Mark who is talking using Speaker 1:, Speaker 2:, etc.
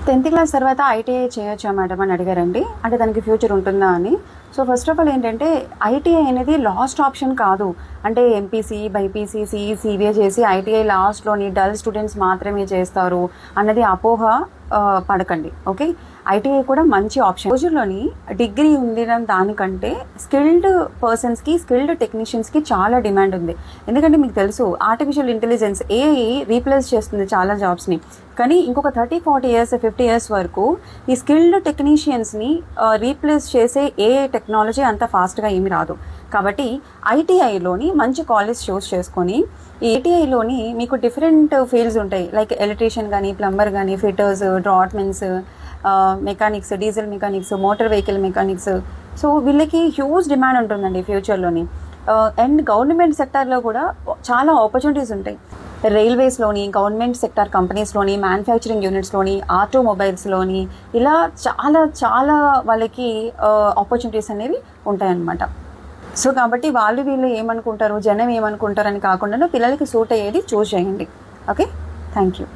Speaker 1: 10th class తర్వాత ITI చేయొచ్చా madam అని అడిగారండి. అంటే దానికి ఫ్యూచర్ ఉంటుందా అని. సో ఫస్ట్ ఆఫ్ ఆల్ ఏంటంటే ఐటీఐ అనేది లాస్ట్ ఆప్షన్ కాదు. అంటే ఎంపీసీ, బైపీసీ, సిఈ, సిబిఏ చేసి ఐటీఐ లాస్ట్లోని డల్ స్టూడెంట్స్ మాత్రమే చేస్తారు అన్నది అపోహ పడకండి. ఓకే, ఐటీఐ కూడా మంచి ఆప్షన్. రోజుల్లోని డిగ్రీ ఉండడం దానికంటే స్కిల్డ్ పర్సన్స్కి, స్కిల్డ్ టెక్నీషియన్స్కి చాలా డిమాండ్ ఉంది. ఎందుకంటే మీకు తెలుసు ఆర్టిఫిషియల్ ఇంటెలిజెన్స్ ఏఐ రీప్లేస్ చేస్తుంది చాలా జాబ్స్ని. కానీ ఇంకొక 30-40 ఇయర్స్, 50 ఇయర్స్ వరకు ఈ స్కిల్డ్ టెక్నీషియన్స్ని రీప్లేస్ చేసే ఏఐ టెక్నాలజీ అంత ఫాస్ట్గా ఏమి రాదు. కాబట్టి ఐటీఐలోని మంచి కాలేజ్ చూస్ చేసుకొని, ఈ ఐటీఐలోని మీకు డిఫరెంట్ ఫీల్డ్స్ ఉంటాయి. లైక్ ఎలక్ట్రీషియన్ కానీ, ప్లంబర్ కానీ, fitters, draughtsmen, mechanics, diesel mechanics, motor vehicle mechanics. So వీళ్ళకి హ్యూజ్ డిమాండ్ ఉంటుందండి ఫ్యూచర్లోని. అండ్ గవర్నమెంట్ సెక్టార్లో కూడా చాలా ఆపర్చునిటీస్ ఉంటాయి. రైల్వేస్లోని, గవర్నమెంట్ సెక్టార్ కంపెనీస్లోని, మ్యానుఫ్యాక్చరింగ్ యూనిట్స్లోని, ఆటోమొబైల్స్లోని ఇలా చాలా చాలా వాళ్ళకి ఆపర్చునిటీస్ అనేవి ఉంటాయన్నమాట. సో కాబట్టి వీళ్ళు ఏమనుకుంటారు, జనం ఏమనుకుంటారు అని కాకుండా పిల్లలకి సూట్ అయ్యేది చూస్ చేయండి. Okay, thank you.